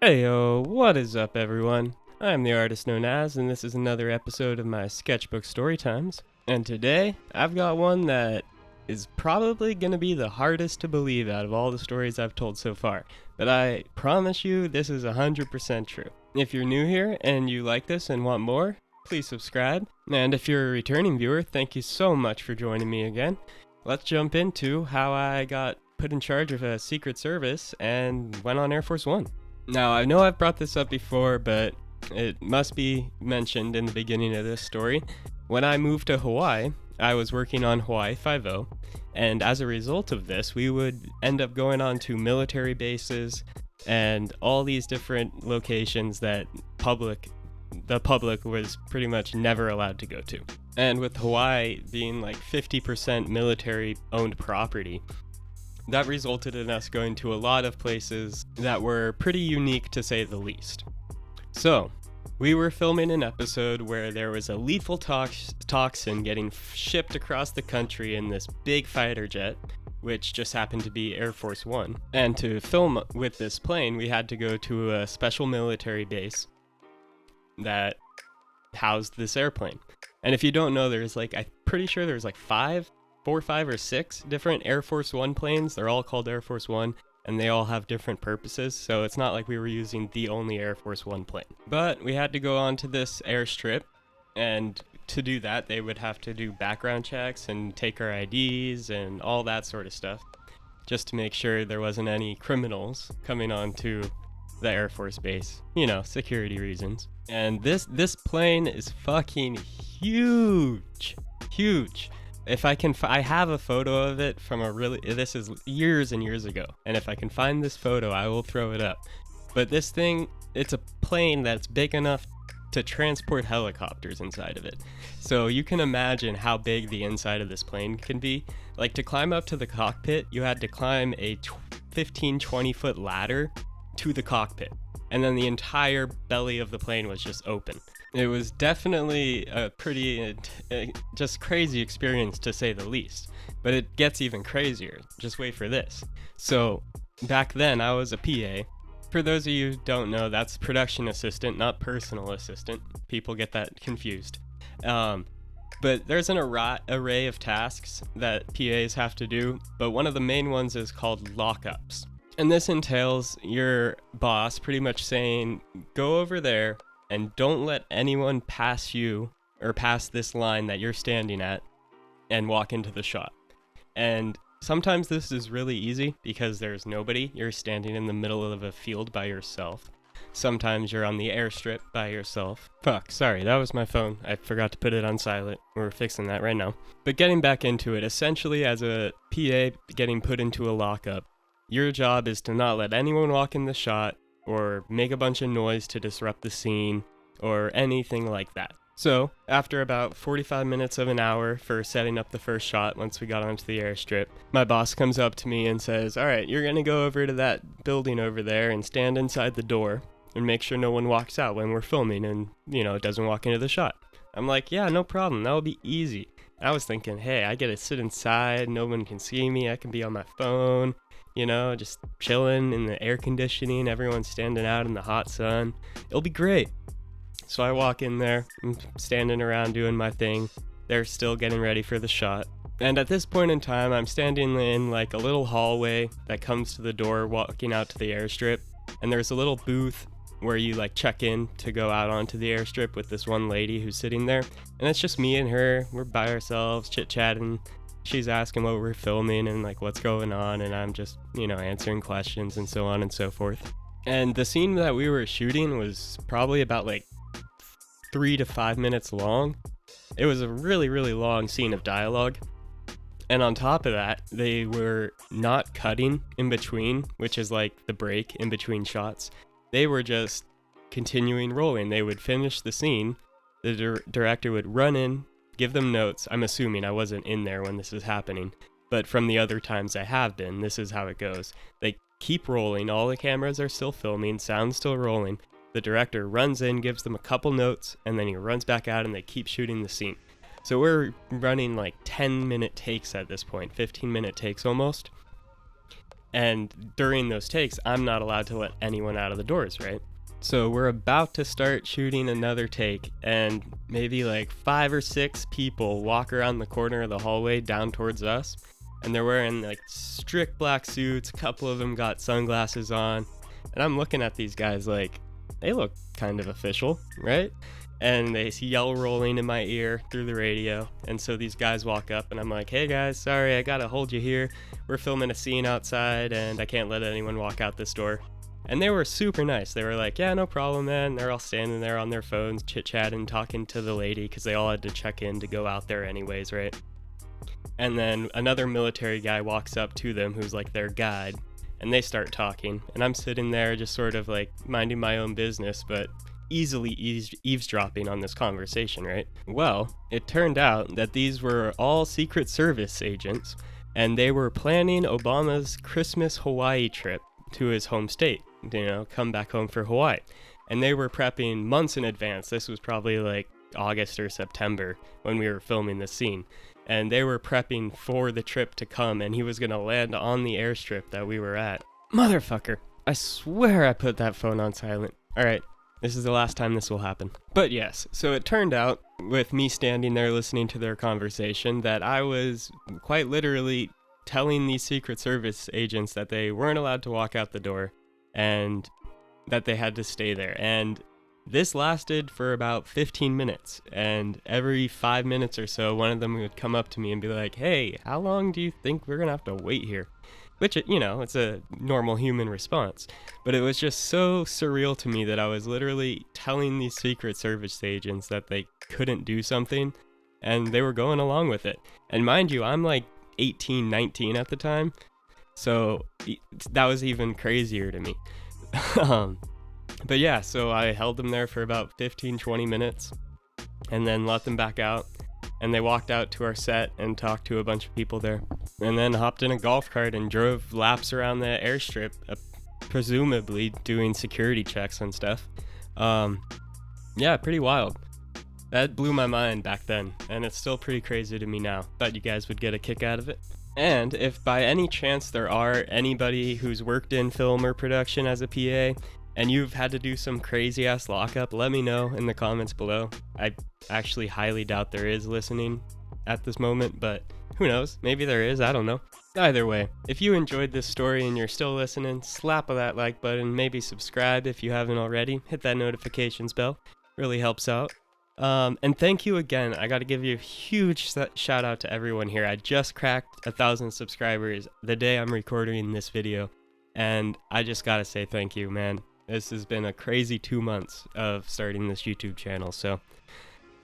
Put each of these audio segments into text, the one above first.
Heyo, what is up, everyone? I'm the artist known as, and this is another episode of my Sketchbook Storytimes. And today, I've got one that is probably going to be the hardest to believe out of all the stories I've told so far. But I promise you, this is 100% true. If you're new here and you like this and want more, please subscribe. And if you're a returning viewer, thank you so much for joining me again. Let's jump into how I got put in charge of a Secret Service and went on Air Force One. Now, I know I've brought this up before, but it must be mentioned in the beginning of this story. When I moved to Hawaii, I was working on Hawaii Five-0, and as a result of this, we would end up going on to military bases and all these different locations that the public was pretty much never allowed to go to. And with Hawaii being like 50% military-owned property, that resulted in us going to a lot of places that were pretty unique, to say the least. So, we were filming an episode where there was a lethal toxin getting shipped across the country in this big fighter jet, which just happened to be Air Force One. And to film with this plane, we had to go to a special military base that housed this airplane. And if you don't know, I'm pretty sure there's like 4, 5, or 6 different Air Force One planes. They're all called Air Force One, and they all have different purposes, so it's not like we were using the only Air Force One plane. But we had to go onto this airstrip, and to do that, they would have to do background checks and take our IDs and all that sort of stuff, just to make sure there wasn't any criminals coming onto the Air Force base. You know, security reasons. And this plane is fucking huge. Huge. If I can, I have a photo of it from this is years and years ago. And if I can find this photo, I will throw it up. But this thing, it's a plane that's big enough to transport helicopters inside of it. So you can imagine how big the inside of this plane can be. Like, to climb up to the cockpit, you had to climb a 15-20 foot ladder to the cockpit. And then the entire belly of the plane was just open. It was definitely a pretty, just crazy experience, to say the least. But it gets even crazier. Just wait for this. So, back then, I was a PA. For those of you who don't know, that's production assistant, not personal assistant. People get that confused. But there's an array of tasks that PAs have to do, but one of the main ones is called lockups. And this entails your boss pretty much saying, go over there, and don't let anyone pass you or pass this line that you're standing at and walk into the shot. And sometimes this is really easy because there's nobody. You're standing in the middle of a field by yourself. Sometimes you're on the airstrip by yourself. Fuck, sorry, that was my phone. I forgot to put it on silent. We're fixing that right now. But getting back into it, essentially as a PA getting put into a lockup, your job is to not let anyone walk in the shot, or make a bunch of noise to disrupt the scene, or anything like that. So, after about 45 minutes of an hour for setting up the first shot once we got onto the airstrip, my boss comes up to me and says, alright, you're gonna go over to that building over there and stand inside the door and make sure no one walks out when we're filming and, doesn't walk into the shot. I'm like, yeah, no problem, that'll be easy. I was thinking, hey, I get to sit inside, no one can see me, I can be on my phone, just chilling in the air conditioning, everyone's standing out in the hot sun. It'll be great. So I walk in there, I'm standing around doing my thing. They're still getting ready for the shot. And at this point in time, I'm standing in like a little hallway that comes to the door walking out to the airstrip. And there's a little booth where you like check in to go out onto the airstrip with this one lady who's sitting there. And it's just me and her. We're by ourselves, chit-chatting. She's asking what we're filming and like what's going on, and I'm just, answering questions and so on and so forth. And the scene that we were shooting was probably about like 3 to 5 minutes long. It was a really, really long scene of dialogue. And on top of that, they were not cutting in between, which is like the break in between shots. They were just continuing rolling. They would finish the scene. The director would run in, give them notes. I'm assuming I wasn't in there when this was happening, but from the other times I have been, this is how it goes. They keep rolling, all the cameras are still filming, sound's still rolling. The director runs in, gives them a couple notes, and then he runs back out and they keep shooting the scene. So we're running like 10-minute takes at this point, 15-minute takes almost. And during those takes, I'm not allowed to let anyone out of the doors, right? So we're about to start shooting another take, and maybe like 5 or 6 people walk around the corner of the hallway down towards us, and they're wearing like strict black suits. A couple of them got sunglasses on, and I'm looking at these guys like, they look kind of official, right? And they yell rolling in my ear through the radio, and so these guys walk up, and I'm like, hey guys, sorry, I gotta hold you here. We're filming a scene outside, and I can't let anyone walk out this door. And they were super nice. They were like, yeah, no problem, man. They're all standing there on their phones, chit-chatting, talking to the lady, because they all had to check in to go out there anyways, right? And then another military guy walks up to them who's like their guide, and they start talking. And I'm sitting there just sort of like minding my own business, but easily eavesdropping on this conversation, right? Well, it turned out that these were all Secret Service agents, and they were planning Obama's Christmas Hawaii trip to his home state, come back home for Hawaii. And they were prepping months in advance. This was probably like August or September when we were filming this scene. And they were prepping for the trip to come, and he was going to land on the airstrip that we were at. Motherfucker, I swear I put that phone on silent. All right, this is the last time this will happen. But yes, so it turned out, with me standing there listening to their conversation, that I was quite literally telling these Secret Service agents that they weren't allowed to walk out the door and that they had to stay there. And this lasted for about 15 minutes. And every 5 minutes or so, one of them would come up to me and be like, hey, how long do you think we're going to have to wait here? Which, it's a normal human response. But it was just so surreal to me that I was literally telling these Secret Service agents that they couldn't do something, and they were going along with it. And mind you, I'm like 18, 19 at the time, so that was even crazier to me. But yeah, so I held them there for about 15, 20 minutes, and then let them back out, and they walked out to our set and talked to a bunch of people there, and then hopped in a golf cart and drove laps around the airstrip, presumably doing security checks and stuff. Yeah, pretty wild. That blew my mind back then, and it's still pretty crazy to me now. Thought you guys would get a kick out of it. And if by any chance there are anybody who's worked in film or production as a PA, and you've had to do some crazy ass lockup, let me know in the comments below. I actually highly doubt there is listening at this moment, but who knows? Maybe there is, I don't know. Either way, if you enjoyed this story and you're still listening, slap that like button, maybe subscribe if you haven't already, hit that notifications bell, really helps out. And thank you again. I got to give you a huge shout out to everyone here. I just cracked 1,000 subscribers the day I'm recording this video, and I just got to say thank you, man. This has been a crazy 2 months of starting this YouTube channel. So,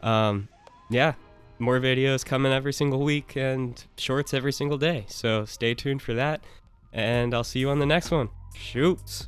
yeah, more videos coming every single week and shorts every single day. So stay tuned for that, and I'll see you on the next one. Shoots.